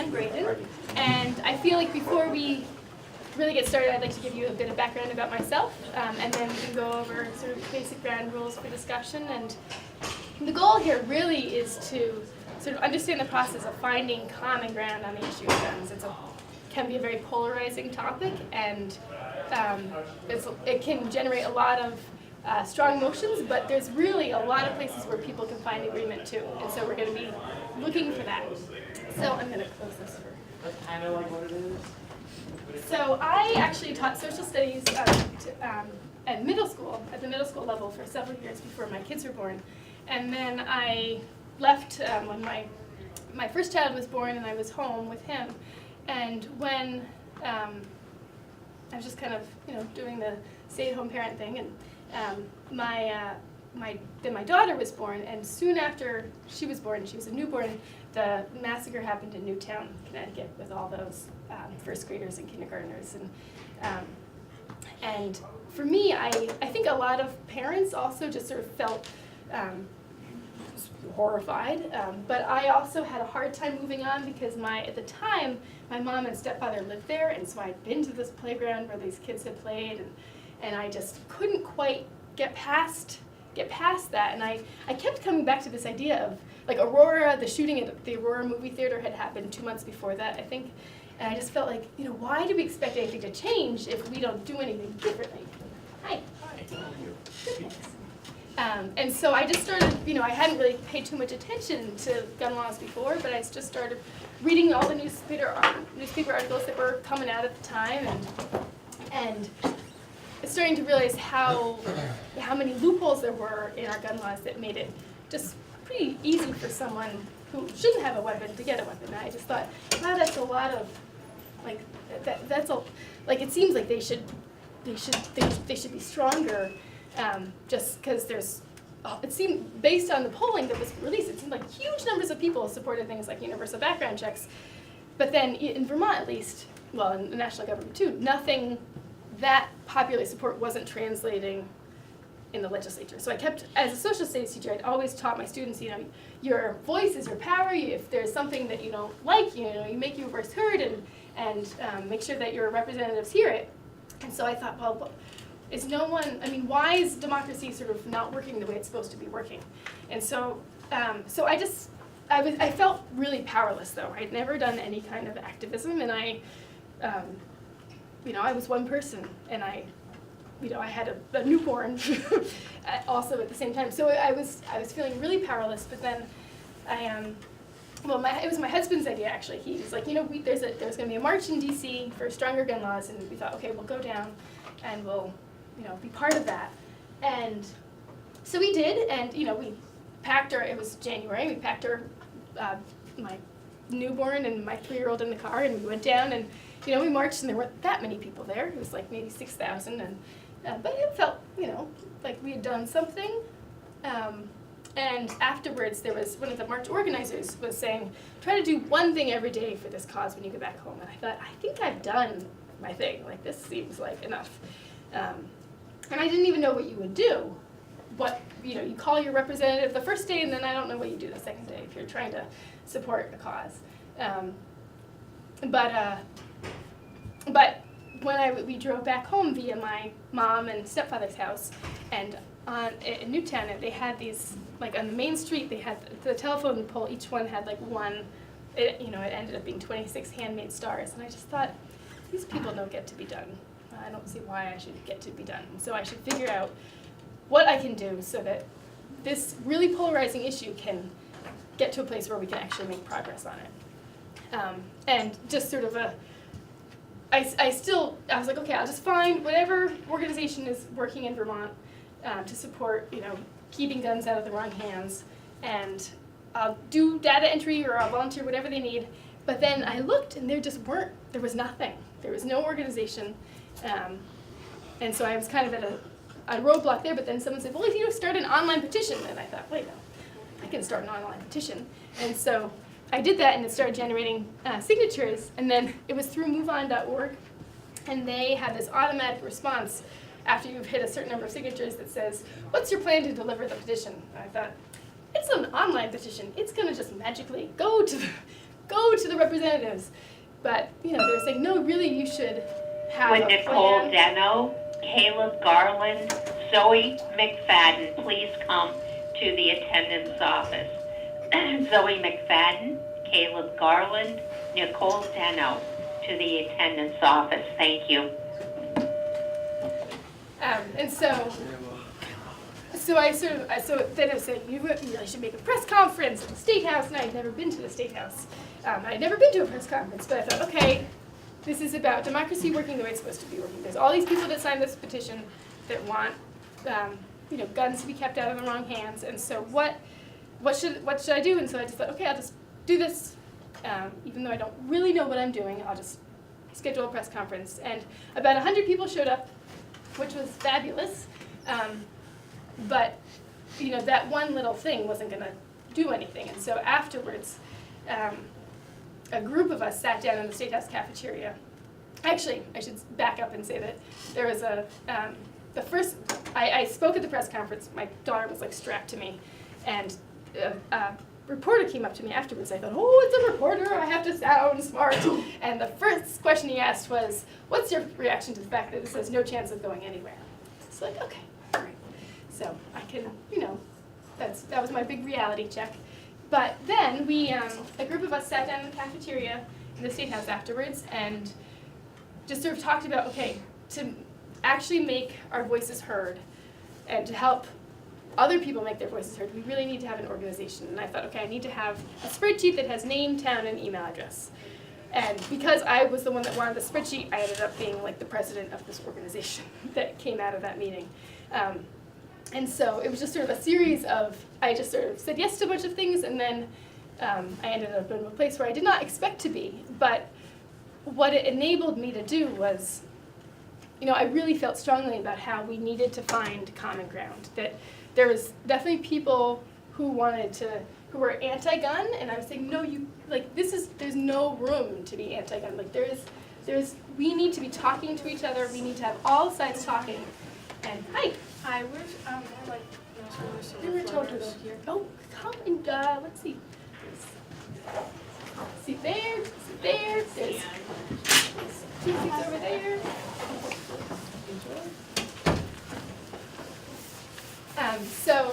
I'm Brayden, and I feel like before we really get started, I'd like to give you a bit of background about myself, and then we can go over sort of basic ground rules for discussion. And the goal here really is to sort of understand the process of finding common ground on the issue of guns. Can be a very polarizing topic, and it can generate a lot of strong emotions, but there's really a lot of places where people can find agreement too, and so we're going to be looking for that. So I'm going to close this for. That's kind of like what it is. So I actually taught social studies at the middle school level for several years before my kids were born, and then I left when my first child was born, and I was home with him. And when I was just kind of doing the stay-at-home parent thing, and then my daughter was born, and soon after she was born, she was a newborn, the massacre happened in Newtown, Connecticut, with all those first graders and kindergartners, and for me, I think a lot of parents also just sort of felt horrified, but I also had a hard time moving on because at the time my mom and stepfather lived there, and so I'd been to this playground where these kids had played, and I just couldn't quite get past that, and I kept coming back to this idea of like Aurora, the shooting at the Aurora movie theater had happened 2 months before that, I think, and I just felt like, why do we expect anything to change if we don't do anything differently? Hi. And so I just started, I hadn't really paid too much attention to gun laws before, but I just started reading all the newspaper articles that were coming out at the time, and starting to realize how many loopholes there were in our gun laws that made it just pretty easy for someone who shouldn't have a weapon to get a weapon. And I just thought, wow, that's a lot of, it seems like they should be stronger. Just because it seemed, based on the polling that was released, it seemed like huge numbers of people supported things like universal background checks. But then in Vermont, at least, well, in the national government too, that popular support wasn't translating in the legislature. So I kept, as a social studies teacher, I'd always taught my students, your voice is your power. If there's something that you don't like, you make your voice heard, and make sure that your representatives hear it. And so I thought, well, why is democracy sort of not working the way it's supposed to be working? And so, I felt really powerless though. I'd never done any kind of activism, and I was one person, and I had a newborn also at the same time. So I was feeling really powerless. But then it was my husband's idea actually. He was like, there's going to be a march in D.C. for stronger gun laws, and we thought, okay, we'll go down, and we'll be part of that. And so we did, and we packed it was January, we packed my newborn and my 3-year-old in the car, and we went down, and we marched, and there weren't that many people there. It was like maybe 6,000, but it felt like we had done something. And afterwards, there was one of the march organizers was saying, try to do one thing every day for this cause when you get back home. And I thought, I think I've done my thing. Like, this seems like enough. And I didn't even know what you would do. You call your representative the first day, and then I don't know what you do the second day if you're trying to support a cause. But when we drove back home via my mom and stepfather's house, and in Newtown, they had these, on the main street, they had the telephone pole, each one had one, it ended up being 26 handmade stars, and I just thought, these people don't get to be done. I don't see why I should get to be done. So I should figure out what I can do so that this really polarizing issue can get to a place where we can actually make progress on it. And just sort of I was like, okay, I'll just find whatever organization is working in Vermont to support, keeping guns out of the wrong hands, and I'll do data entry or I'll volunteer, whatever they need. But then I looked, and there was nothing. There was no organization. And so I was kind of at a roadblock there, but then someone said, well, if you start an online petition, and I thought, wait, no, I can start an online petition. And so I did that, and it started generating signatures, and then it was through moveon.org, and they had this automatic response after you've hit a certain number of signatures that says, what's your plan to deliver the petition? And I thought, it's an online petition. It's going to just magically go to go to the representatives. But, they're saying, no, really, you should have Would a Nicole plan. Deno, Caleb Garland, Zoe McFadden please come to the attendance office? Zoe McFadden, Caleb Garland, Nicole Deno to the attendance office. Thank you. And so then I was saying, you really should make a press conference at the State House, and I had never been to the State House. I'd never been to a press conference, but I thought, okay, this is about democracy working the way it's supposed to be working. There's all these people that signed this petition that want, guns to be kept out of the wrong hands, and so what should I do? And so I just thought, okay, I'll just do this, even though I don't really know what I'm doing. I'll just schedule a press conference, and about 100 people showed up, which was fabulous. But that one little thing wasn't going to do anything, and so afterwards, a group of us sat down in the State House cafeteria. Actually, I should back up and say that there was I spoke at the press conference. My daughter was strapped to me, and a reporter came up to me afterwards. I thought, oh, it's a reporter, I have to sound smart. And the first question he asked was, what's your reaction to the fact that this has no chance of going anywhere? It's like, okay, all right. So I can, that was my big reality check. But then a group of us sat down in the cafeteria in the State House afterwards and just sort of talked about, okay, to actually make our voices heard and to help other people make their voices heard, we really need to have an organization. And I thought, okay, I need to have a spreadsheet that has name, town, and email address. And because I was the one that wanted the spreadsheet, I ended up being the president of this organization that came out of that meeting. And so it was just sort of a series of, I just sort of said yes to a bunch of things, and then I ended up in a place where I did not expect to be. But what it enabled me to do was, I really felt strongly about how we needed to find common ground. That there was definitely people who were anti-gun, and I was saying, no, there's no room to be anti-gun. We need to be talking to each other. We need to have all sides talking. And I wish, we were told to go here. Oh, come and let's see. See there, there's two seats over there. So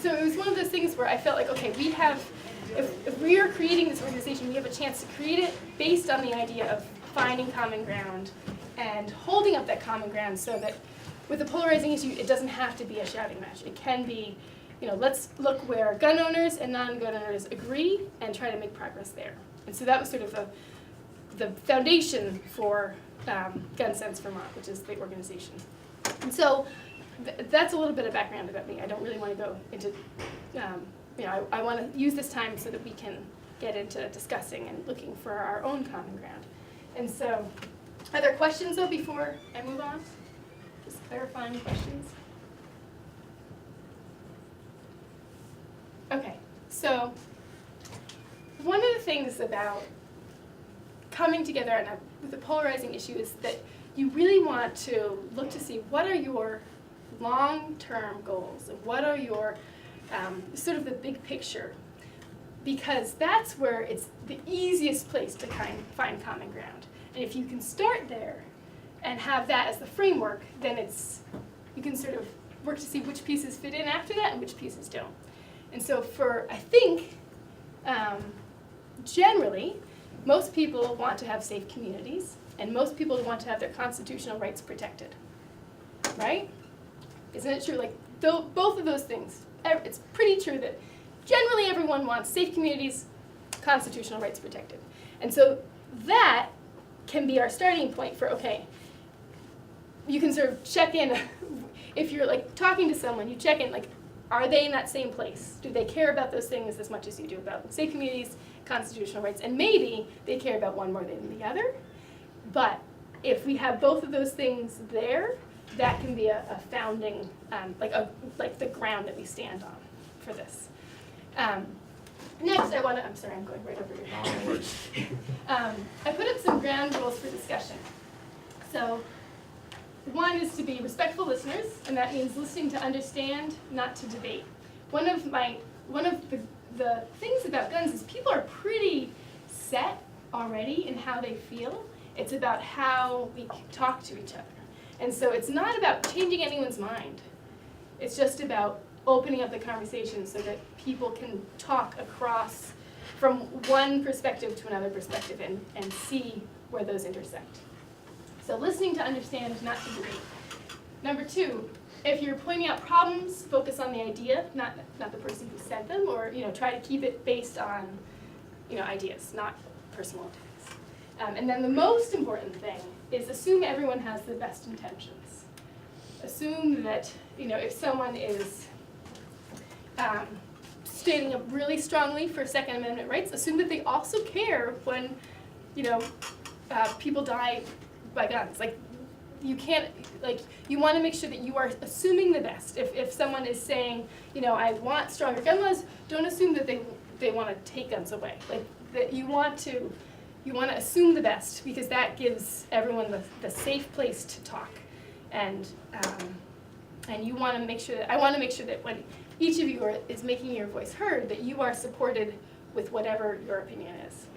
it was one of those things where I felt like, okay, if we are creating this organization, we have a chance to create it based on the idea of finding common ground and holding up that common ground so that with a polarizing issue, it doesn't have to be a shouting match. It can be, let's look where gun owners and non-gun owners agree and try to make progress there. And so that was sort of the foundation for Gun Sense Vermont, which is the organization. And so that's a little bit of background about me. I don't really want to go into, I want to use this time so that we can get into discussing and looking for our own common ground. And so, are there questions though before I move on? Just clarifying questions. Okay, so one of the things about coming together with a polarizing issue is that you really want to look to see what are your long-term goals and what are your sort of the big picture, because that's where it's the easiest place to find common ground. And if you can start there and have that as the framework, then you can sort of work to see which pieces fit in after that and which pieces don't. And so I think, generally, most people want to have safe communities, and most people want to have their constitutional rights protected, right? Isn't it true? Both of those things, it's pretty true that generally everyone wants safe communities, constitutional rights protected. And so that can be our starting point for, okay, you can sort of check in, if you're talking to someone, you check in, are they in that same place? Do they care about those things as much as you do about safe communities, constitutional rights? And maybe they care about one more than the other. But if we have both of those things there, that can be a founding, like the ground that we stand on for this. Next, I'm sorry, I'm going right over your head. I put up some ground rules for discussion. So one is to be respectful listeners, and that means listening to understand, not to debate. One of the the things about guns is people are pretty set already in how they feel. It's about how we talk to each other. And so it's not about changing anyone's mind. It's just about opening up the conversation so that people can talk across from one perspective to another perspective and see where those intersect. So listening to understand, not to debate. Number 2, if you're pointing out problems, focus on the idea, not the person who said them, or try to keep it based on ideas, not personal attacks. And then the most important thing is assume everyone has the best intentions. Assume that if someone is standing up really strongly for Second Amendment rights, assume that they also care when people die by guns. You can't, you want to make sure that you are assuming the best. If someone is saying, I want stronger gun laws, don't assume that they want to take guns away. That you want to assume the best, because that gives everyone the safe place to talk. And you want to make sure that, I want to make sure that when each of you is making your voice heard, that you are supported with whatever your opinion is.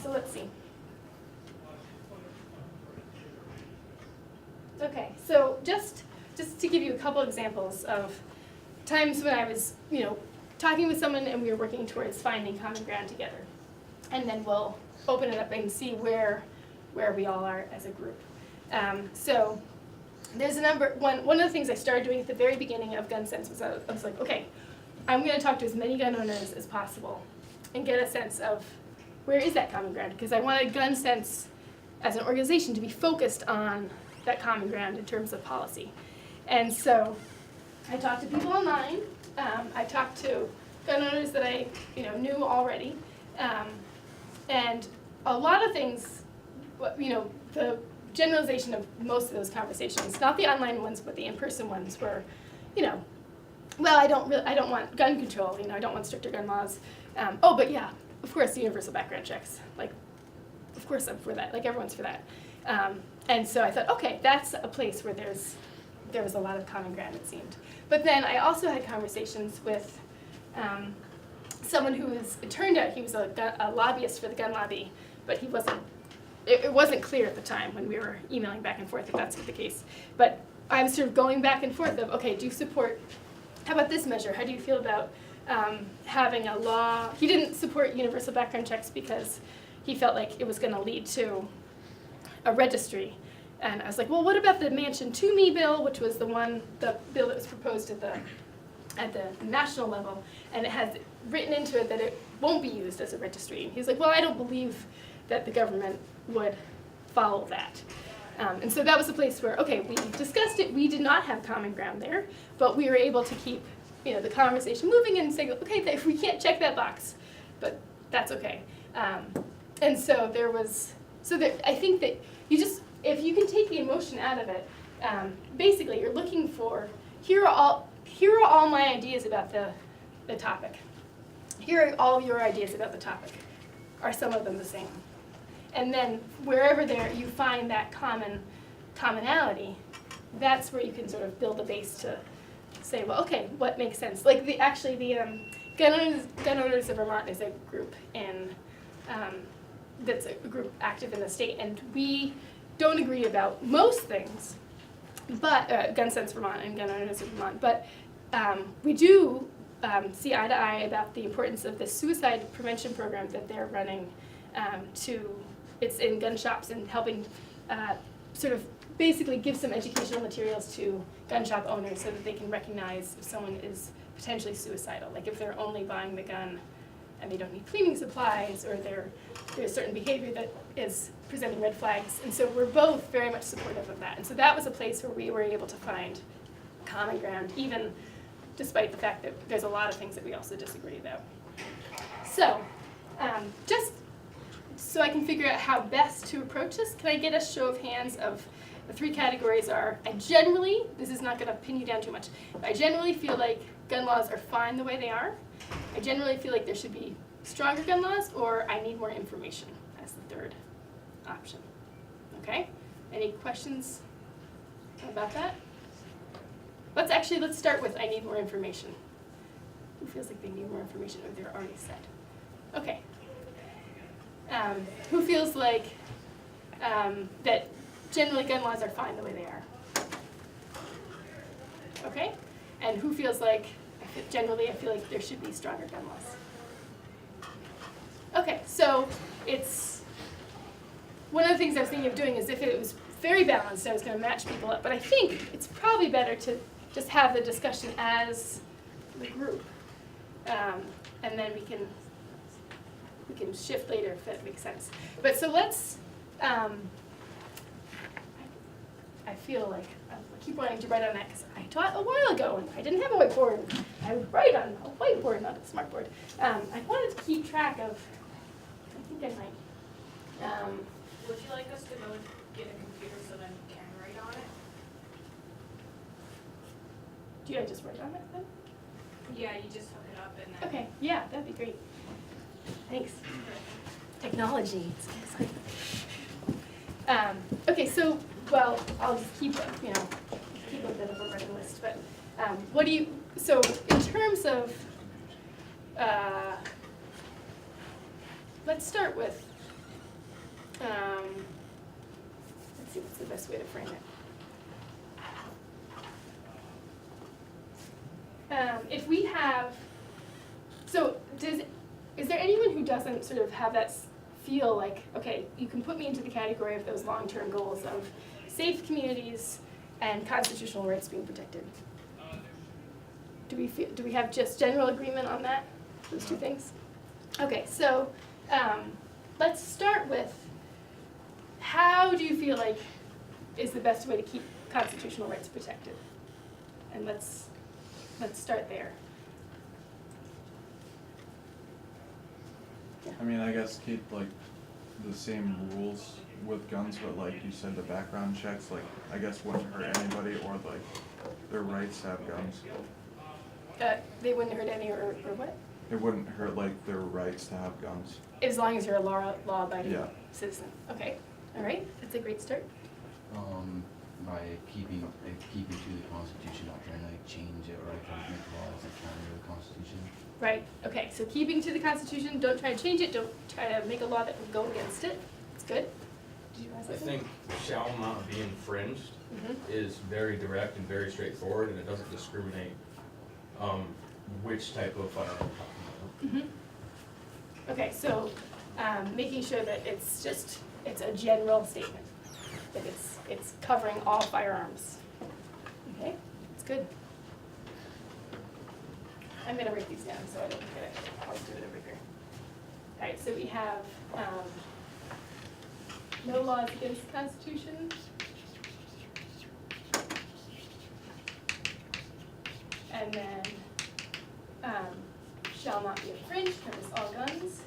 So let's see. Okay, so just to give you a couple examples of times when I was, talking with someone and we were working towards finding common ground together. And then we'll open it up and see where we all are as a group. So there's one of the things I started doing at the very beginning of Gun Sense was I was like, okay, I'm going to talk to as many gun owners as possible and get a sense of where is that common ground, because I wanted Gun Sense as an organization to be focused on that common ground in terms of policy. And so I talked to people online. I talked to gun owners that I knew already. And a lot of things, the generalization of most of those conversations, not the online ones, but the in-person ones were, well, I don't want gun control, I don't want stricter gun laws. But yeah, of course, universal background checks. Of course I'm for that, everyone's for that. And so I thought, okay, that's a place where there was a lot of common ground, it seemed. But then I also had conversations with someone it turned out he was a lobbyist for the gun lobby, but it wasn't clear at the time when we were emailing back and forth if that's the case. But I was sort of going back and forth of, okay, do you support, how about this measure? How do you feel about having a law? He didn't support universal background checks because he felt like it was going to lead to a registry. And I was like, well, what about the Mansion to Me bill, which was the bill that was proposed at the national level, and it has written into it that it won't be used as a registry. And he's like, well, I don't believe that the government would follow that. And so that was a place where, okay, we discussed it, we did not have common ground there, but we were able to keep the conversation moving and say, okay, if we can't check that box, but that's okay. And so I think that if you can take the emotion out of it, basically you're looking for, here are all my ideas about the topic. Here are all your ideas about the topic. Are some of them the same? And then wherever you find that commonality, that's where you can sort of build a base to say, well, okay, what makes sense? The Gun Owners of Vermont is a group that's a group active in the state, and we don't agree about most things, but Gun Sense Vermont and Gun Owners of Vermont, but we do see eye to eye about the importance of the suicide prevention program that they're running. It's in gun shops and helping sort of basically give some educational materials to gun shop owners so that they can recognize if someone is potentially suicidal, if they're only buying the gun and they don't need cleaning supplies, or there's certain behavior that is presenting red flags. And so we're both very much supportive of that. And so that was a place where we were able to find common ground, even despite the fact that there's a lot of things that we also disagree about. So, just so I can figure out how best to approach this, can I get a show of hands of the 3 categories are, this is not going to pin you down too much, but I generally feel like gun laws are fine the way they are. I generally feel like there should be stronger gun laws, or I need more information as the 3rd option. Okay? Any questions about that? Let's start with I need more information. Who feels like they need more information or they're already set? Okay. Who feels like that generally gun laws are fine the way they are? Okay? And who feels like, generally I feel like there should be stronger gun laws? Okay, so it's, one of the things I was thinking of doing is if it was very balanced, I was going to match people up, but I think it's probably better to just have the discussion as the group. And then we can shift later if that makes sense. But so let's, I feel like I keep wanting to write on that because I taught a while ago and I didn't have a whiteboard. I would write on a whiteboard, not a smartboard. I wanted to keep track of, I think I might. Would you like us to go get a computer so then you can write on it? Do I just write on it then? Yeah, you just hook it up and then. Okay, yeah, that'd be great. Thanks. Technology, it's exciting. Okay, so, well, I'll just keep a bit of a running list, but what do you, so in terms of, let's start with, let's see what's the best way to frame it. If we have, so is there anyone who doesn't sort of have that feel like, okay, you can put me into the category of those long-term goals of safe communities and constitutional rights being protected? Do we have just general agreement on that, those two things? Okay, so let's start with, how do you feel like is the best way to keep constitutional rights protected? And let's start there. I mean, I guess keep like the same rules with guns, but like you said, the background checks, like I guess wouldn't hurt anybody, or like their rights to have guns. They wouldn't hurt any, or what? It wouldn't hurt like their rights to have guns. As long as you're a law-abiding Yeah. citizen. Okay, all right, that's a great start. By keeping to the Constitution, not trying to like change it or like make laws that counter the Constitution. Right, okay, so keeping to the Constitution, don't try to change it, don't try to make a law that will go against it. It's good. Did you ask I something? think shall not be infringed is very direct and very straightforward, and it doesn't discriminate which type of firearm we're talking about. Okay, so making sure that it's a general statement, that it's covering all firearms. Okay, it's good. I'm gonna write these down so I don't forget it. I'll do it over here. All right, so we have no laws against the Constitution. And then shall not be infringed, covers all guns.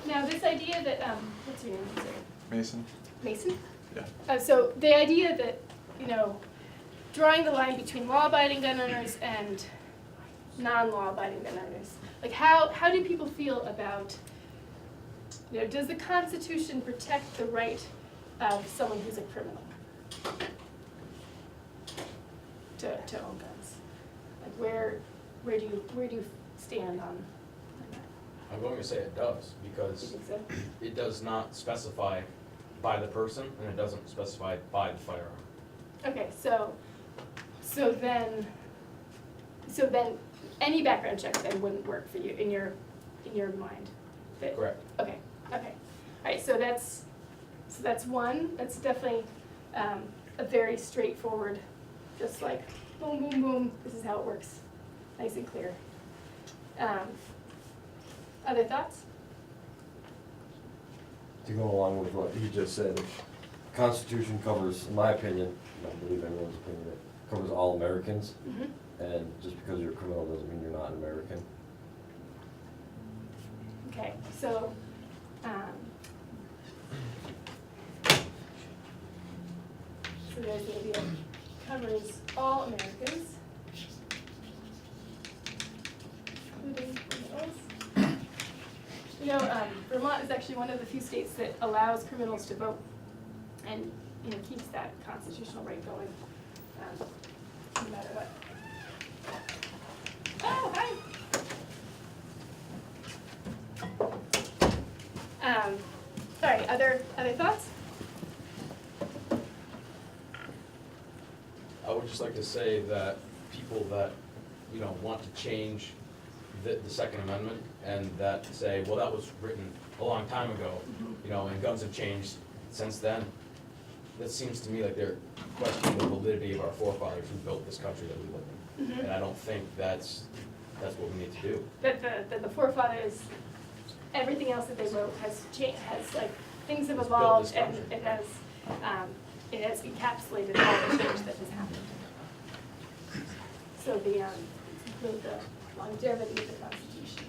Now this idea that, what's your name? Sorry. Mason? Mason? Yeah. So the idea that, drawing the line between law-abiding gun owners and non-law-abiding gun owners, like how do people feel about, does the Constitution protect the right of someone who's a criminal to own guns? Like where do you stand on that? I'm going to say it does, You because think so? it does not specify by the person, and it doesn't specify by the firearm. Okay, so then any background check then wouldn't work for you in your mind? Correct. Okay. All right, so that's one. That's definitely a very straightforward, just like boom, boom, boom. This is how it works, nice and clear. Other thoughts? To go along with what he just said, Constitution covers, in my opinion, I don't believe anyone's opinion, it covers all Americans, and just because you're a criminal doesn't mean you're not an American. Okay, so there's the idea it covers all Americans, including criminals. You know, Vermont is actually one of the few states that allows criminals to vote, and you know keeps that constitutional right going, no matter what. Oh, hi. All right. Other thoughts? I would just like to say that people that, you know, want to change the Second Amendment and that say, well, that was written a long time ago, you know, and guns have changed since then. That seems to me like they're questioning the validity of our forefathers who built this country that we live in. And I don't think that's what we need to do. That the forefathers, everything else that they wrote has changed, has like, things have It's built evolved this and country. it has encapsulated all the change that has happened. So the longevity of the Constitution.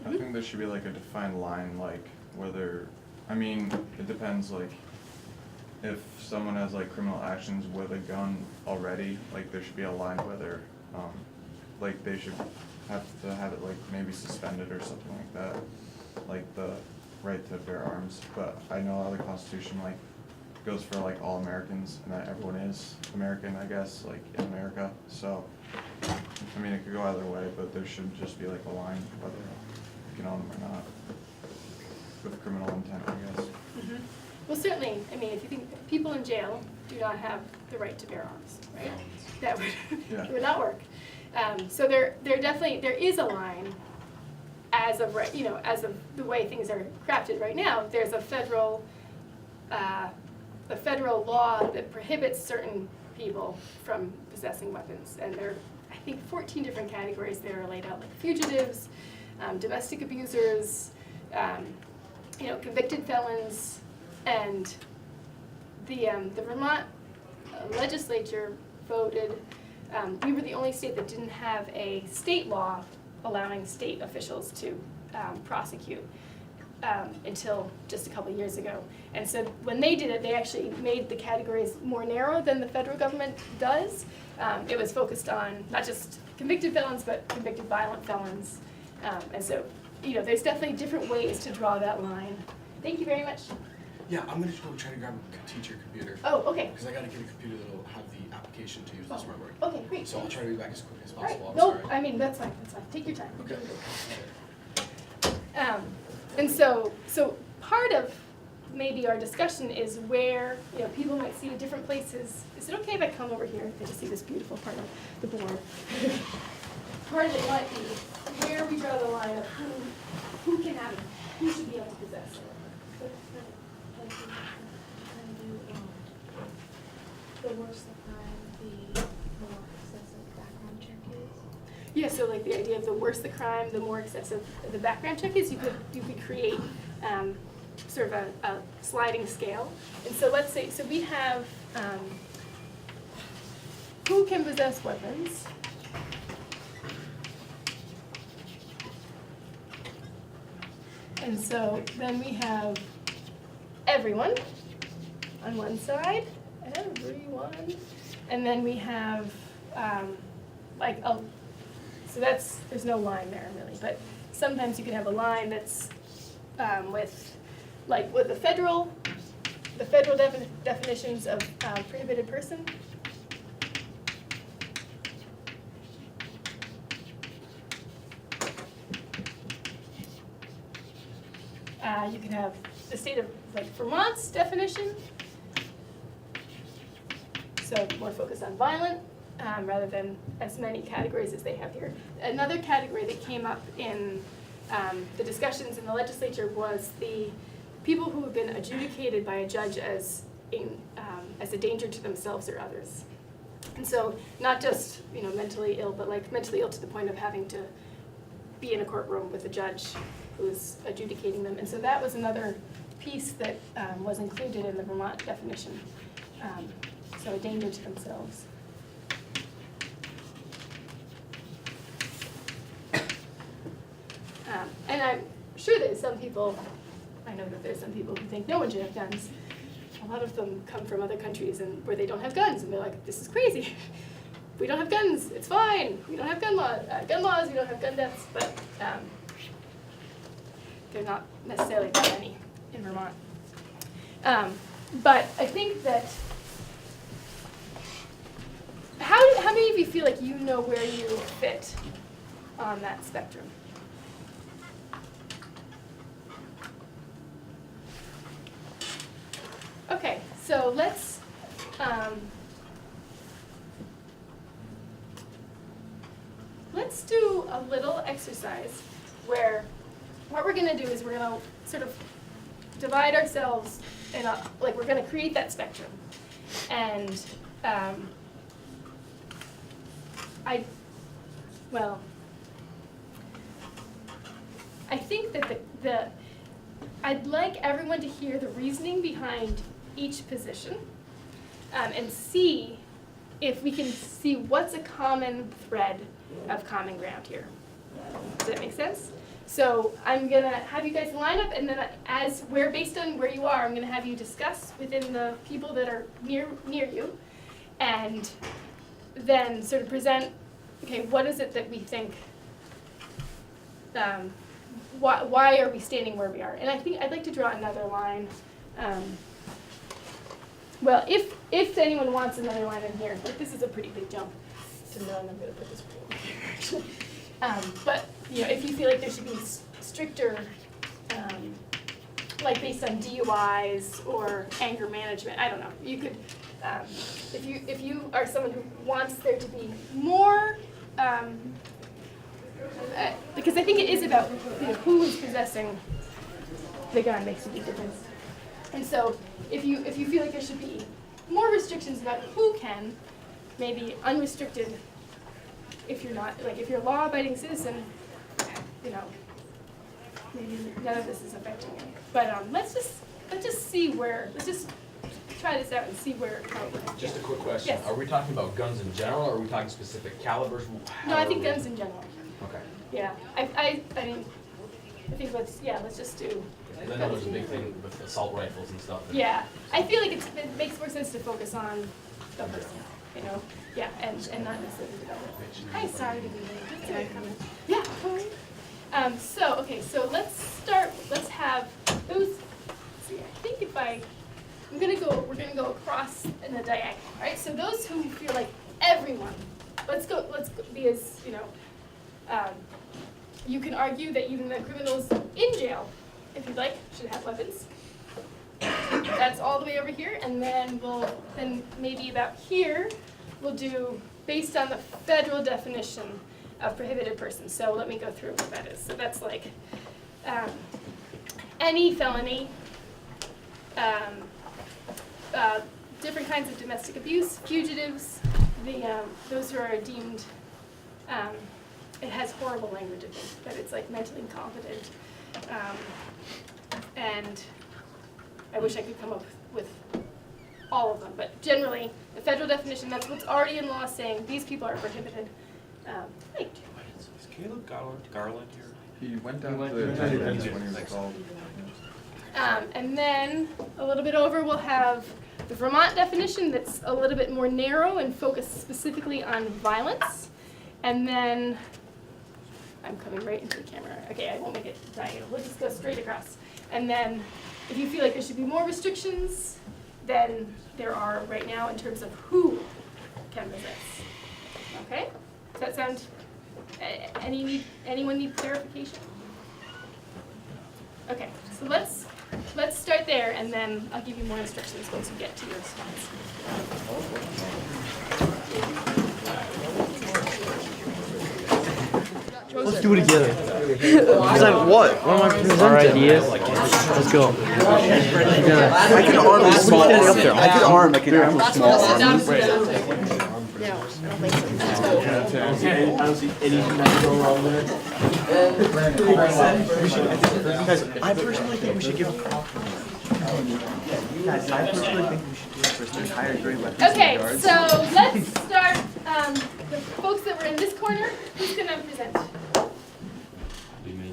I think there should be like a defined line, like whether, I mean, it depends, like, if someone has like criminal actions with a gun already, like there should be a line whether, like they should have to have it like maybe suspended or something like that, like the right to bear arms. But I know how the Constitution like goes for like all Americans and that everyone is American, I guess, like in America. So, I mean, it could go either way, but there should just be like a line whether you can own them or not, with criminal intent, I guess. Mm-hmm. Well, certainly, I mean, if you think people in jail do not have the right to bear arms, right? That would, Yeah. it would not work. So there definitely, there is a line as of, you know, as of the way things are crafted right now. There's a federal law that prohibits certain people from possessing weapons. And there are, I think, 14 different categories that are laid out, like fugitives, domestic abusers, you know, convicted felons, and the Vermont legislature voted, we were the only state that didn't have a state law allowing state officials to prosecute until just a couple of years ago. And so when they did it, they actually made the categories more narrow than the federal government does. It was focused on not just convicted felons, but convicted violent felons. And so, you know, there's definitely different ways to draw that line. Thank you very much. Yeah, I'm gonna just go try to grab a teacher computer. Oh, okay. Because I gotta get a computer that'll have the application to use the smart board. Okay, great. So I'll try to be back as quick as All right. possible. I'm No, sorry. I mean, that's fine, that's fine. Take your time. Okay. And so part of maybe our discussion is where, you know, people might see different places. Is it okay if I come over here and just see this beautiful part of the board? Part of it might be where we draw the line of who can have it, who should be able to possess it. The worse the crime, the more excessive background check is. Yeah, so like the idea of the worse the crime, the more excessive the background check is, you could create sort of a sliding scale. And so let's say, so we have who can possess weapons. And so then we have everyone on one side, everyone. And then we have like a, so that's, there's no line there really, but sometimes you can have a line that's with the federal definitions of prohibited person. You can have the state of like Vermont's definition, so more focused on violent rather than as many categories as they have here. Another category that came up in the discussions in the legislature was the people who have been adjudicated by a judge as a danger to themselves or others. And so not just, you know, mentally ill, but like mentally ill to the point of having to be in a courtroom with a judge who's adjudicating them. And so that was another piece that was included in the Vermont definition. So a danger to themselves. And sure there's some people, I know that there's some people who think no one should have guns. A lot of them come from other countries and where they don't have guns, and they're like, this is crazy. We don't have guns, it's fine. We don't have gun laws, we don't have gun deaths, but they're not necessarily that many in Vermont. But I think that, how many of you feel like you know where you fit on that spectrum? Okay, so let's do a little exercise where what we're going to do is we're going to sort of divide ourselves in a, like we're going to create that spectrum. And I think that I'd like everyone to hear the reasoning behind each position and see if we can see what's a common thread of common ground here. Does that make sense? So I'm gonna have you guys line up, and then based on where you are, I'm gonna have you discuss within the people that are near you, and then sort of present, okay, what is it that we think, why are we standing where we are? And I think I'd like to draw another line. Well, if anyone wants another line in here, like this is a pretty big jump to know, and I'm going to put this right here actually. But you know, if you feel like there should be stricter, like based on DUIs or anger management, I don't know. You could, if you are someone who wants there to be more, because I think it is about who is possessing the gun makes a big difference. And so if you feel like there should be more restrictions about who can, maybe unrestricted if you're not, like if you're a law-abiding citizen, you know, maybe none of this is affecting you. But let's just see where, let's just try this out and see how it works. Just a quick question. Yes. Are we talking about guns in general, or are we talking specific calibers? No, I think guns in general. Okay. Yeah, I mean, I think let's just do. I know there's a big thing with assault rifles and stuff. Yeah, I feel like it makes more sense to focus on the person, you know? Yeah, and not necessarily the development. Hi, sorry to be late. Can I come in? Yeah, come in. So let's have those, let's see, I think we're gonna go across in a diagonal, right? So those who feel like everyone, let's go be as, you know, you can argue that even the criminals in jail, if you'd like, should have weapons. That's all the way over here, and then then maybe about here, we'll do based on the federal definition of prohibited person. So let me go through what that is. So that's like any felony, different kinds of domestic abuse, fugitives, those who are deemed, it has horrible language in it, but it's like mentally incompetent. And I wish I could come up with all of them, but generally, the federal definition, that's what's already in law saying these people are prohibited. Hey. Is Caleb Garland here? He went down to the attendance when he was called. And then a little bit over, we'll have the Vermont definition that's a little bit more narrow and focused specifically on violence. And then, I'm coming right into the camera. Okay, I won't make it diagonal. We'll just go straight across. And then, if you feel like there should be more restrictions than there are right now in terms of who can possess. Okay? Does that sound? Anyone need clarification? Okay, so let's start there, and then I'll give you more instructions once we get to your response. Let's do it together. Present what? What am I presenting? Our ideas. Let's go. I can arm a small arm. I can arm a small arm. I don't see anything that can go wrong there. Guys, I personally think we should give a call. Guys, I personally think we should do it for an higher grade weapons. Okay, so let's start. The folks that were in this corner, who's going to present?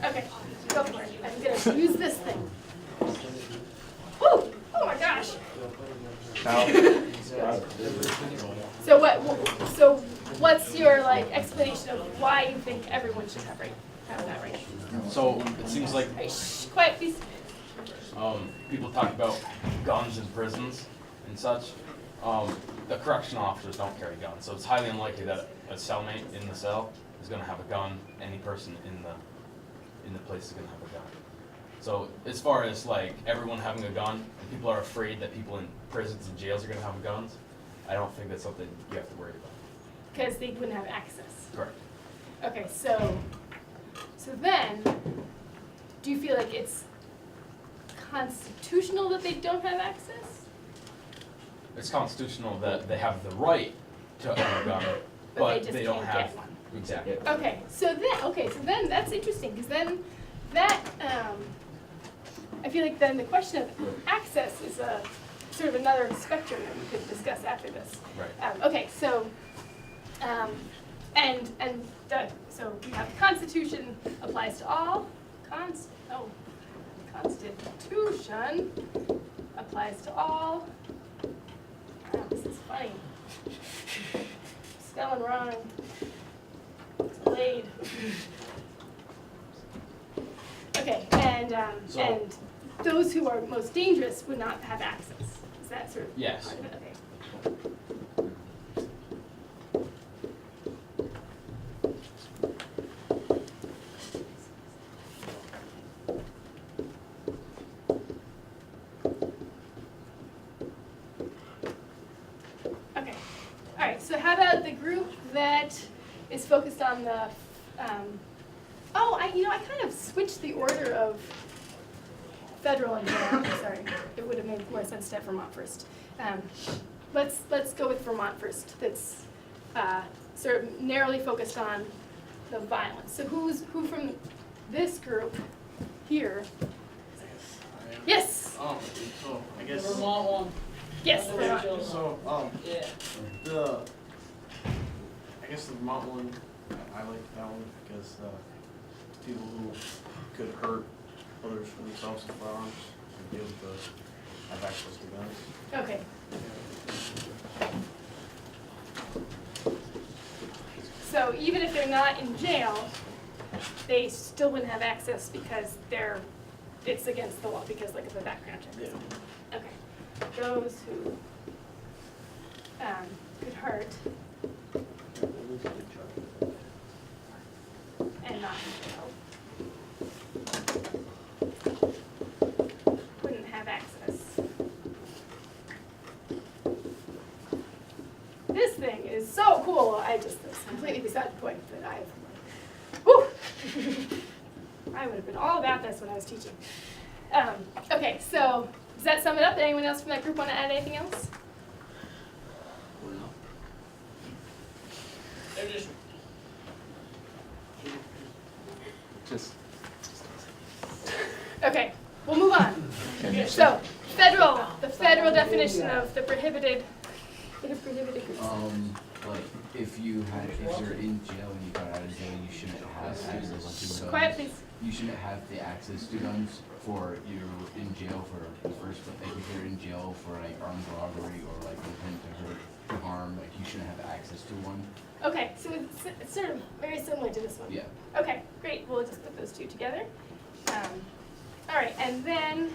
Okay, go for it. I'm gonna use this thing. Woo! Oh my gosh. So what's your like explanation of why you think everyone should have that right? So it seems like Hey, shh, quiet, please. people talk about guns in prisons and such. The correctional officers don't carry guns, so it's highly unlikely that a cellmate in the cell is going to have a gun. Any person in the place is going to have a gun. So as far as like everyone having a gun, and people are afraid that people in prisons and jails are going to have guns, I don't think that's something you have to worry about. Because they wouldn't have access. Correct. Okay, so then, do you feel like it's constitutional that they don't have access? It's constitutional that they have the right to own a gun, but they don't can't have get one. exactly. Okay, so then that's interesting because then that I feel like then the question of access is a sort of another spectrum that we could discuss after this. Right. Okay, so so we have the Constitution applies to all. Constitution applies to all. Oh, this is funny. Spelling wrong. It's delayed. Okay, and those who are most dangerous would not have access. Is that sort of Yes. part of it? Okay. Okay. All right. So how about the group that is focused on the I kind of switched the order of federal and Vermont. Sorry, it would have made more sense to have Vermont first. Let's go with Vermont first. That's sort of narrowly focused on the violence. So who from this group here? Yes. So I guess. Vermont one. Yes. Vermont. So Yeah. I guess the Vermont one, I like that one because people who could hurt others for themselves with firearms should be able to have access to guns. Okay. So even if they're not in jail, they still wouldn't have access because it's against the law because like of the background check. Yeah. Okay. Those who could hurt and not in jail wouldn't have access. This thing is so cool. It's completely beside the point that whew! I would have been all about this when I was teaching. Okay, so does that sum it up? Anyone else from that group want to add anything else? They're just Okay, we'll move on. So, the federal definition of the prohibited groups. Like if you're in jail and you got out of jail, you shouldn't have access to guns. Quiet, please. You shouldn't have the access to guns for you're in jail for the first, but like if you're in jail for like armed robbery or like intent to hurt, to harm, like you shouldn't have access to one. Okay, so it's sort of very similar to this one. Yeah. Okay, great. We'll just put those two together. All right, and then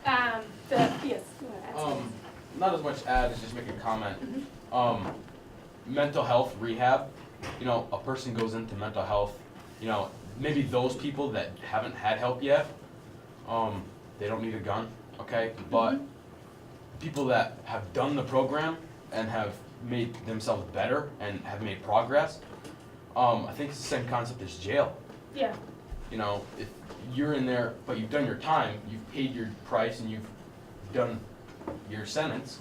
yes. You want to add something? Not as much add as just make a comment. Mental health rehab, a person goes into mental health, maybe those people that haven't had help yet, they don't need a gun, okay? But people that have done the program and have made themselves better and have made progress, I think it's the same concept as jail. Yeah. If you're in there, but you've done your time, you've paid your price and you've done your sentence,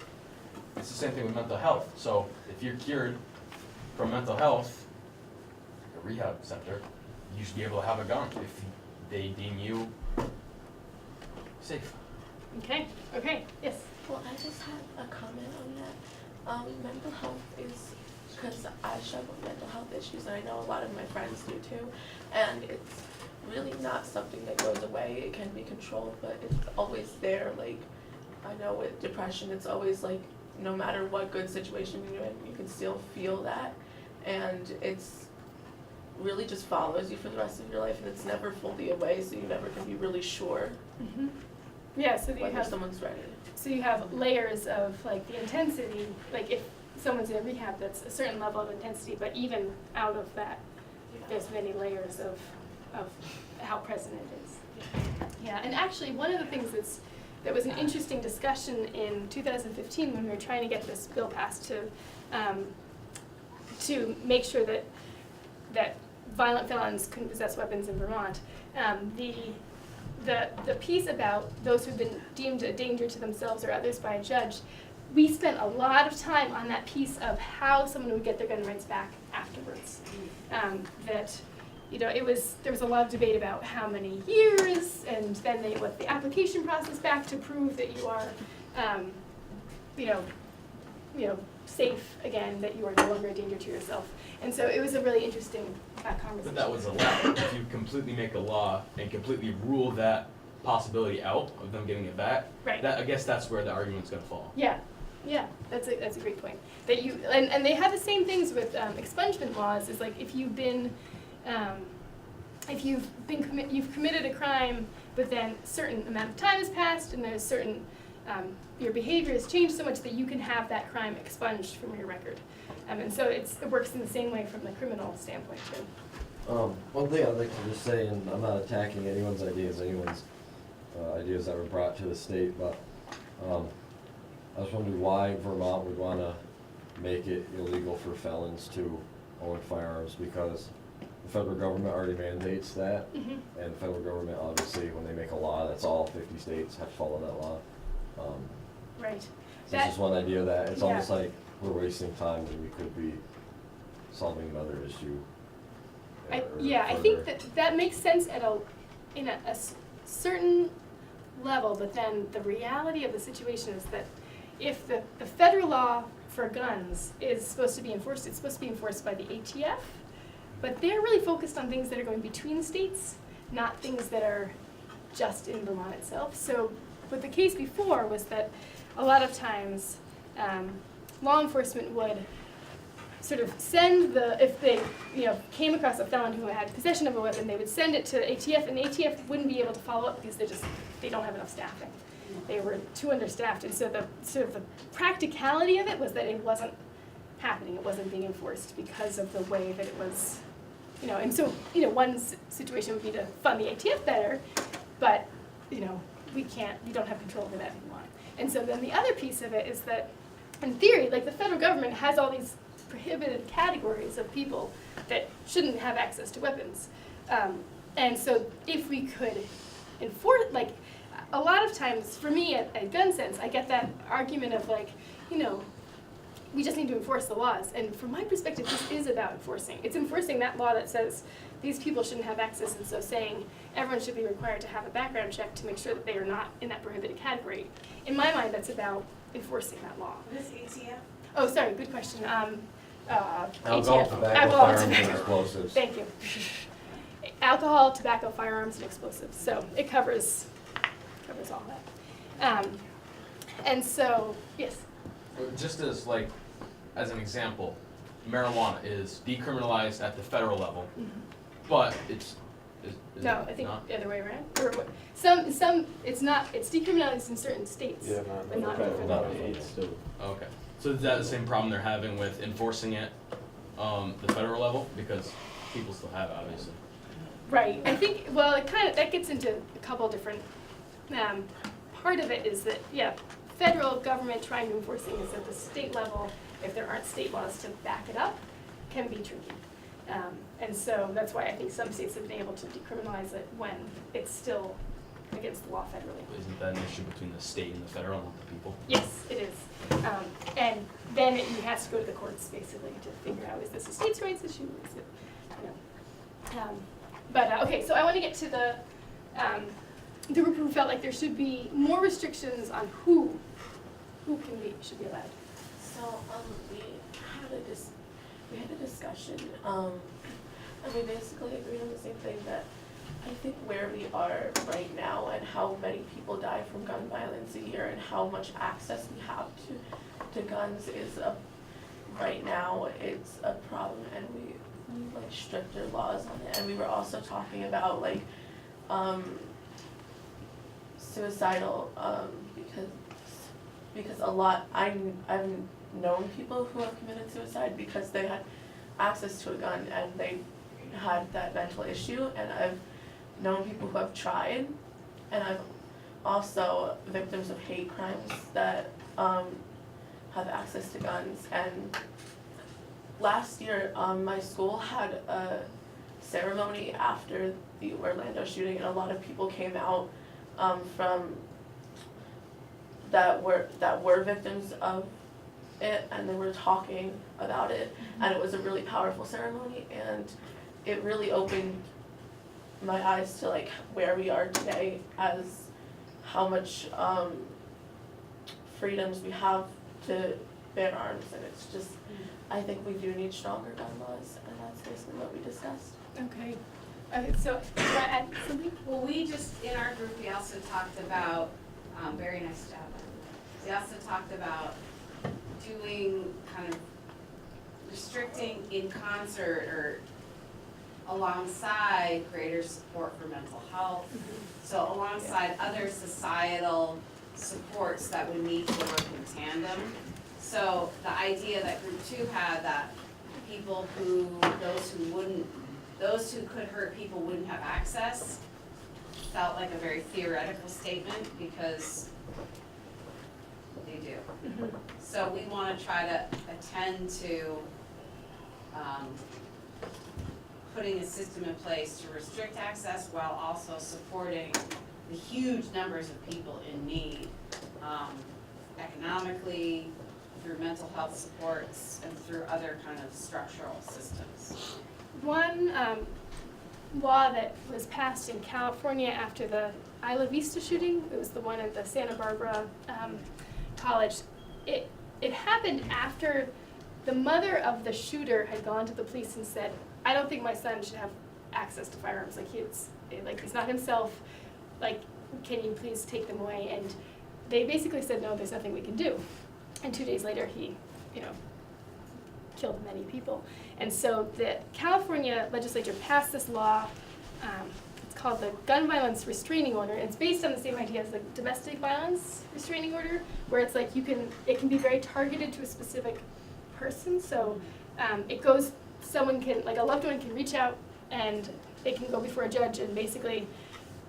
it's the same thing with mental health. So if you're cured from mental health, like a rehab center, you should be able to have a gun if they deem you safe. Okay, yes. Well, I just have a comment on that. Mental health is, because I struggle with mental health issues, and I know a lot of my friends do too, and it's really not something that goes away. It can be controlled, but it's always there. Like, I know with depression, it's always like, no matter what good situation you're in, you can still feel that. And it's really just follows you for the rest of your life, and it's never fully away, so you never can be really sure Mm-hmm. Yeah, so you whether have, someone's ready. so you have layers of like the intensity, like if someone's in rehab, that's a certain level of intensity, but even out of that, there's many layers of how present it is. Yeah, and actually one of the things that was an interesting discussion in 2015 when we were trying to get this bill passed to make sure that violent felons couldn't possess weapons in Vermont. The piece about those who've been deemed a danger to themselves or others by a judge, we spent a lot of time on that piece of how someone would get their gun rights back afterwards. There was a lot of debate about how many years, and then what the application process back to prove that you are, safe again, that you are no longer a danger to yourself. And so it was a really interesting conversation. But that was allowed. If you completely make a law and completely rule that possibility out of them getting it back, Right. I guess that's where the argument's gonna fall. Yeah, that's a great point. That you and they have the same things with expungement laws. Is like if you've committed a crime, but then a certain amount of time has passed, and there's certain your behavior has changed so much that you can have that crime expunged from your record. And so it works in the same way from the criminal standpoint too. One thing I'd like to just say, and I'm not attacking anyone's ideas that were brought to the state, but I was wondering why Vermont would want to make it illegal for felons to own firearms, because the federal government already mandates that, Mm-hmm. and the federal government obviously, when they make a law, that's all 50 states have to follow that law. Right. So that's just one idea that it's Yeah. almost like we're wasting time when we could be solving another issue. I further. think that makes sense in a certain level, but then the reality of the situation is that if the federal law for guns is supposed to be enforced, it's supposed to be enforced by the ATF, but they're really focused on things that are going between states, not things that are just in Vermont itself. So what the case before was that a lot of times law enforcement would sort of send if they came across a felon who had possession of a weapon, they would send it to ATF, and the ATF wouldn't be able to follow up because they don't have enough staffing. They were too understaffed, and so the practicality of it was that it wasn't happening, it wasn't being enforced because of the way that it was, and so one situation would be to fund the ATF better, but you don't have control over that anymore. And so then the other piece of it is that, in theory, like the federal government has all these prohibited categories of people that shouldn't have access to weapons. And so if we could enforce, like a lot of times for me at Gun Sense, I get that argument of like, we just need to enforce the laws. And from my perspective, this is about enforcing. It's enforcing that law that says these people shouldn't have access, and so saying everyone should be required to have a background check to make sure that they are not in that prohibited category. In my mind, that's about enforcing that law. What is ATF? Oh, sorry, good question. Alcohol, ATF. tobacco, Alcohol, firearms, and tobacco. explosives. Thank you. Alcohol, tobacco, firearms, and explosives. So it covers all that. And so, yes. Just as an example, marijuana is decriminalized at the federal level, but is No, it I think not? the other way around. Or it's not. It's decriminalized in certain states, but not in federal. Okay, so is that the same problem they're having with enforcing it, the federal level? Because people still have it, obviously. Right. I think. Well, that gets into a couple different. Part of it is that federal government trying to enforce things at the state level, if there aren't state laws to back it up, can be tricky. And so that's why I think some states have been able to decriminalize it when it's still against the law federally. Isn't that an issue between the state and the federal, not the people? Yes, it is. And then it has to go to the courts basically to figure out, is this a states' rights issue? Is it, okay, so I want to get to the group who felt like there should be more restrictions on who should be allowed. So we had a discussion, and we basically agreed on the same thing, that I think where we are right now and how many people die from gun violence a year and how much access we have to guns is right now it's a problem, and we need like stricter laws on it. And we were also talking about like suicidal because a lot I've known people who have committed suicide because they had access to a gun and they had that mental issue, and I've known people who have tried, and I've also victims of hate crimes that have access to guns. And last year my school had a ceremony after the Orlando shooting, and a lot of people came out from that were victims of it, and they were talking about it, and it was a really powerful ceremony, and it really opened my eyes to like where we are today, as how much freedoms we have to bear arms. And it's just, I think we do need stronger gun laws, and that's basically what we discussed. Okay. So, you want to add something? Well, we just, in our group, we also talked about, very nice job. We also talked about doing kind of restricting in concert or alongside greater support for mental health. So alongside other societal supports that would need to work in tandem. So the idea that group 2 had, that people who, those who could hurt people wouldn't have access, felt like a very theoretical statement because they do. So we want to try to attend to putting a system in place to restrict access while also supporting the huge numbers of people in need, economically, through mental health supports, and through other kind of structural systems. One law that was passed in California after the Isla Vista shooting, it was the one at the Santa Barbara college, it happened after the mother of the shooter had gone to the police and said, I don't think my son should have access to firearms, he's not himself, like, can you please take them away? And they basically said, no, there's nothing we can do. And 2 days later, he, killed many people. And so the California legislature passed this law, it's called the Gun Violence Restraining Order. It's based on the same idea as the Domestic Violence Restraining Order, where it's like it can be very targeted to a specific person. So it goes, someone can, like a loved one can reach out and they can go before a judge and basically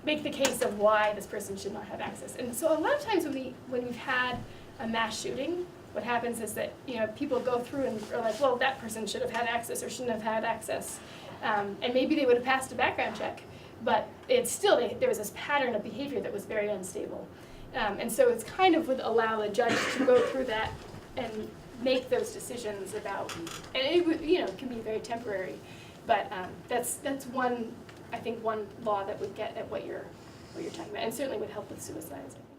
make the case of why this person should not have access. And so a lot of times when we've had a mass shooting, what happens is that people go through and are like, well, that person should have had access or shouldn't have had access, and maybe they would have passed a background check, but it's still there was this pattern of behavior that was very unstable, and so it's kind of would allow a judge to go through that and make those decisions about, and it would, can be very temporary, but that's one, I think, one law that would get at what you're talking about, and certainly would help with suicides, I think.